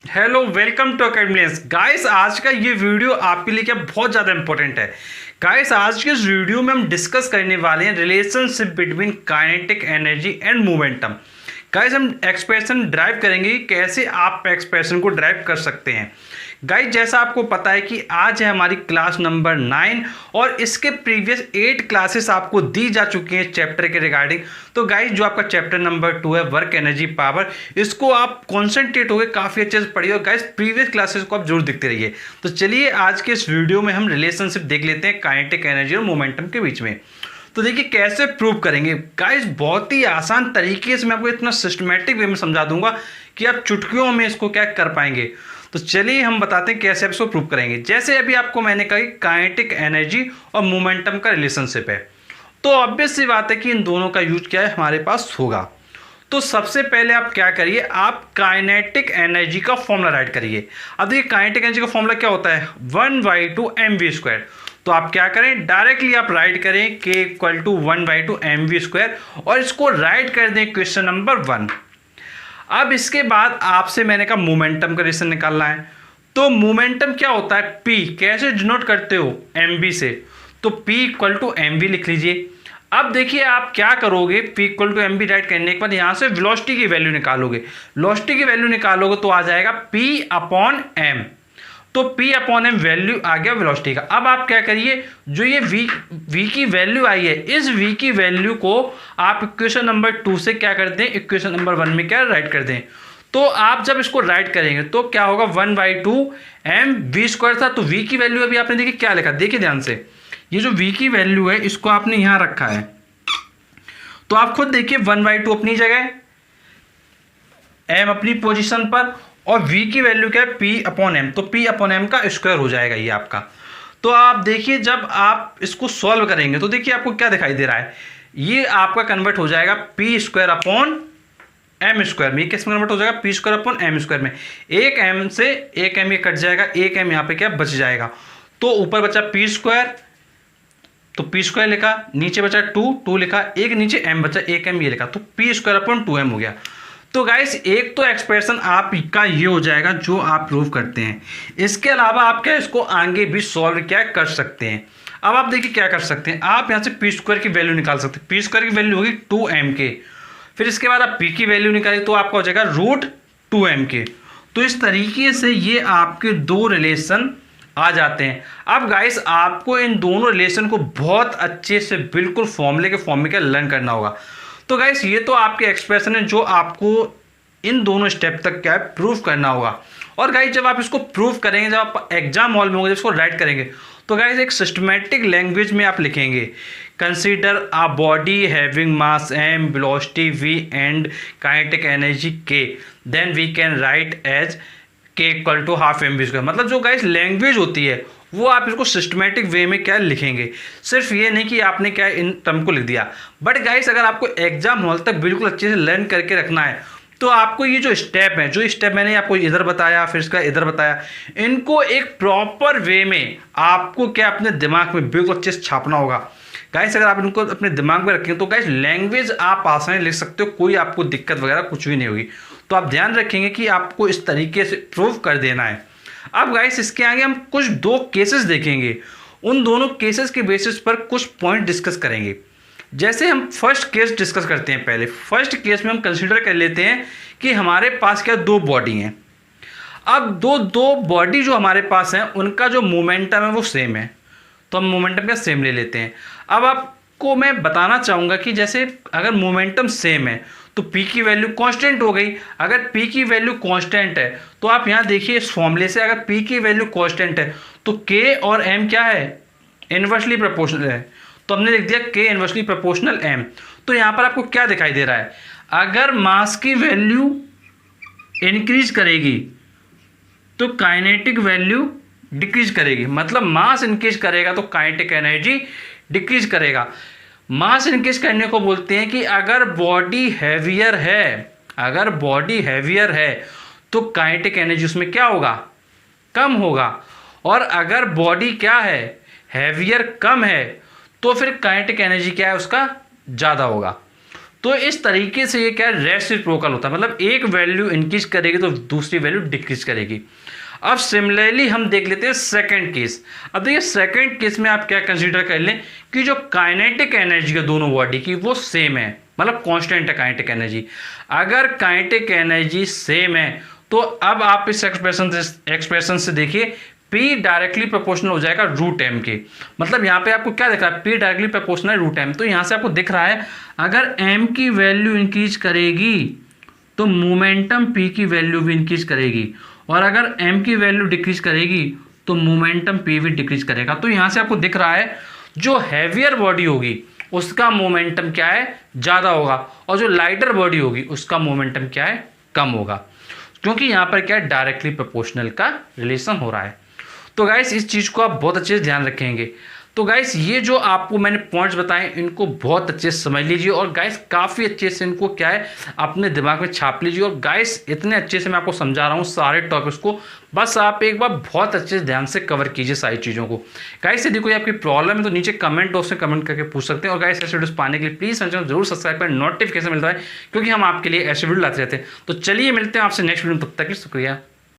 Hello, welcome to academies. Guys, आज का ये वीडियो आपके लिए क्या बहुत ज़्यादा इंपॉर्टेंट है। गाइस, आज के इस वीडियो में हम डिस्कस करने वाले हैं relationship between kinetic energy and momentum. Guys, हम एक्सप्रेशन ड्राइव करेंगे कि कैसे आप एक्सप्रेशन को ड्राइव कर सकते हैं। गाइस, जैसा आपको पता है कि आज है हमारी क्लास नंबर 9 और इसके प्रीवियस 8 क्लासेस आपको दी जा चुकी हैं चैप्टर के रिगार्डिंग। तो गाइस, जो आपका चैप्टर नंबर 2 है वर्क एनर्जी पावर, इसको आप कॉन्सेंट्रेट होकर काफ़ी अच्छे से पढ़िए और गाइस प्रीवियस क्लासेस को आप जरूर देखते रहिए। तो चलिए आज के इस वीडियो में हम रिलेशनशिप देख लेते हैं काइनेटिक एनर्जी और मोमेंटम के बीच में। तो देखिए कैसे प्रूव करेंगे। गाइस, बहुत ही आसान तरीके से मैं आपको इतना सिस्टमेटिक वे में समझा दूंगा कि आप चुटकियों में इसको क्या कर पाएंगे। तो चलिए हम बताते हैं कैसे आप इसको प्रूव करेंगे। जैसे अभी आपको मैंने कहा कि काइनेटिक एनर्जी और मोमेंटम का रिलेशनशिप है, तो ऑब्वियस सी बात है कि इन दोनों का यूज क्या है हमारे पास होगा। तो सबसे पहले आप क्या करिए, आप काइनेटिक एनर्जी का फॉर्मूला राइट करिए। अब देखिए काइनेटिक एनर्जी का फॉर्मूला क्या होता है, 1/2 mv²। तो आप क्या करें, डायरेक्टली आप राइट करें k = 1/2 mv² और इसको राइट कर दें क्वेश्चन नंबर 1। अब इसके बाद आपसे मैंने कहा मोमेंटम का रिलेशन निकालना है। तो मोमेंटम क्या होता है, p कैसे डिनोट करते हो, mv से। तो p = mv लिख लीजिए। अब देखिए आप क्या करोगे, p = mv राइट करने के बाद यहां से वेलोसिटी की वैल्यू निकालोगे। वेलोसिटी की वैल्यू निकालोगे तो आ जाएगा p/m। तो p/m वैल्यू आ गया वेलोसिटी का। अब आप क्या करिए, जो ये v की वैल्यू आई है, इस v की वैल्यू को आप इक्वेशन नंबर 2 से क्या कर दें, इक्वेशन नंबर 1 में क्या राइट कर दें। तो आप जब इसको राइट करेंगे तो क्या होगा, 1/2 mv² था। तो v की वैल्यू अभी आपने देखिए क्या लिखा, देखिए ध्यान से, ये जो v की वैल्यू है इसको आपने यहां रखा है। तो आप खुद देखिए 1/2 अपनी जगह, m अपनी पोजीशन पर, और v की वैल्यू क्या है, p/m। तो p/m का स्क्वायर हो जाएगा ये आपका। तो आप देखिए जब आप इसको सॉल्व करेंगे तो देखिए आपको क्या दिखाई दे रहा है, ये आपका कन्वर्ट हो जाएगा p²/m²। में किस में कन्वर्ट हो जाएगा, p²/m² में। एक m से एक m ये कट जाएगा, एक m यहाँ पे क्या बच जाएगा। तो ऊपर बचा p², तो p² लिखा, नीचे बचा 2 लिखा, एक नीचे m बचा, एक m ये लिखा, तो p²/2m हो गया। तो गाइस एक तो एक्सप्रेशन आपका ये हो जाएगा जो आप प्रूव करते हैं। इसके अलावा आप क्या इसको आगे भी सॉल्व क्या कर सकते हैं। अब आप देखिए क्या कर सकते हैं, आप यहाँ से p² की वैल्यू निकाल सकते हैं। p² की वैल्यू होगी 2m के। फिर इसके बाद आप p की वैल्यू निकालिए तो आपका हो जाएगा √2m के। तो इस तरीके से ये आपके दो रिलेशन आ जाते हैं। अब गाइस आपको इन दोनों रिलेशन को बहुत अच्छे से बिल्कुल फॉर्मूले के फॉर्म में क्या लर्न करना होगा। तो गाइस ये तो आपके एक्सप्रेशन है जो आपको इन दोनों स्टेप तक क्या है प्रूव करना होगा। और गाइस जब आप इसको प्रूव करेंगे, जब आप एग्जाम हॉल में होंगे, जब इसको राइट करेंगे, तो गाइस एक सिस्टमैटिक लैंग्वेज में आप लिखेंगे, consider a body having mass m, velocity v and kinetic energy k, then we can write as k = 1/2 mv²। मतलब जो गाइस लैंग्वेज होती है वो आप इसको सिस्टमैटिक वे में क्या लिखेंगे। सिर्फ ये नहीं कि आपने क्या इन टर्म को लिख दिया। बट गाइस अगर आपको एग्जाम हॉल तक बिल्कुल अच्छे से लर्न करके रखना है तो आपको ये जो स्टेप है, जो स्टेप मैंने आपको इधर बताया फिर इसका इधर बताया, इनको एक प्रॉपर वे में आपको क्या अपने दिमाग में बिल्कुल अच्छे से छापना होगा। गाइस अगर आप इनको अपने दिमाग में रखेंगे तो गाइस लैंग्वेज आप आसानी लिख सकते हो, कोई आपको दिक्कत वगैरह कुछ भी नहीं होगी। तो आप ध्यान रखेंगे कि आपको इस तरीके से प्रूव कर देना है। अब गाइस इसके आगे हम कुछ दो केसेस देखेंगे, उन दोनों केसेस के बेसिस पर कुछ पॉइंट डिस्कस करेंगे। जैसे हम फर्स्ट केस डिस्कस करते हैं। पहले फर्स्ट केस में हम कंसीडर कर लेते हैं कि हमारे पास क्या दो बॉडी हैं। अब दो बॉडी जो हमारे पास हैं उनका जो मोमेंटम है वो सेम है, तो हम मोमेंटम का सेम ले लेते हैं। अब आपको मैं बताना चाहूँगा कि जैसे अगर मोमेंटम सेम है तो p की वैल्यू कांस्टेंट हो गई। अगर p की वैल्यू कांस्टेंट है तो आप यहाँ देखिए इस फॉर्मूले से, अगर p की वैल्यू कांस्टेंट है तो k और m क्या है, इन्वर्सली प्रोपोर्शनल है। तो हमने लिख दिया k इन्वर्सली प्रोपोर्शनल m। तो यहाँ पर आपको क्या दिखाई दे रहा है, अगर मास की वैल्यू इंक्रीज करेगी तो काइनेटिक वैल्यू डिक्रीज करेगी। मतलब मास इंक्रीज करेगा तो काइनेटिक एनर्जी डिक्रीज करेगा। मास इंक्रीज करने को बोलते हैं कि अगर बॉडी हैवियर है, अगर बॉडी हैवियर है तो काइनेटिक एनर्जी उसमें क्या होगा, कम होगा। और अगर बॉडी क्या है, हैवियर कम है, तो फिर काइनेटिक एनर्जी क्या है उसका ज़्यादा होगा। तो इस तरीके से ये क्या है, रेसिप्रोकल होता है, मतलब एक वैल्यू इंक्रीज करेगी तो दूसरी वैल्यू डिक्रीज करेगी। अब सिमिलरली हम देख लेते हैं सेकंड केस। अब देखिए सेकंड केस में आप क्या कंसीडर कर लें कि जो काइनेटिक एनर्जी है दोनों बॉडी की वो सेम है, मतलब कांस्टेंट है काइनेटिक एनर्जी। अगर काइनेटिक एनर्जी सेम है तो अब आप इस एक्सप्रेशन से देखिए P डायरेक्टली प्रोपोर्शनल हो जाएगा रूट एम के। मतलब यहाँ पे आपको क्या दिख रहा है, P directly proportional root M. तो यहाँ से आपको दिख रहा है अगर m की वैल्यू इंक्रीज करेगी तो मोमेंटम P की वैल्यू भी इंक्रीज करेगी, और अगर m की वैल्यू डिक्रीज करेगी तो मोमेंटम P भी डिक्रीज करेगा। तो यहाँ से आपको दिख रहा है जो हैवियर बॉडी होगी उसका मोमेंटम क्या है, ज़्यादा होगा, और जो लाइटर बॉडी होगी उसका मोमेंटम क्या है, कम होगा, क्योंकि यहाँ पर क्या है, डायरेक्टली प्रोपोर्शनल का रिलेशन हो रहा है। तो गाइस इस चीज़ को आप बहुत अच्छे से ध्यान रखेंगे। तो गाइस ये जो आपको मैंने पॉइंट्स बताए इनको बहुत अच्छे से समझ लीजिए, और गाइस काफ़ी अच्छे से इनको क्या है अपने दिमाग में छाप लीजिए। और गाइस इतने अच्छे से मैं आपको समझा रहा हूँ सारे टॉपिक्स को, बस आप एक बार बहुत अच्छे से ध्यान से कवर कीजिए सारी चीज़ों को। गाइस यदि कोई आपकी प्रॉब्लम है तो नीचे कमेंट बॉक्स में कमेंट करके पूछ सकते हैं। और गाइस ऐसे वीडियोस पाने के लिए प्लीज़ चैनल जरूर सब्सक्राइब करें, नोटिफिकेशन मिलता है, क्योंकि हम आपके लिए ऐसे वीडियो लाते रहते हैं। तो चलिए मिलते हैं आपसे नेक्स्ट वीडियो में, तब तक के शुक्रिया।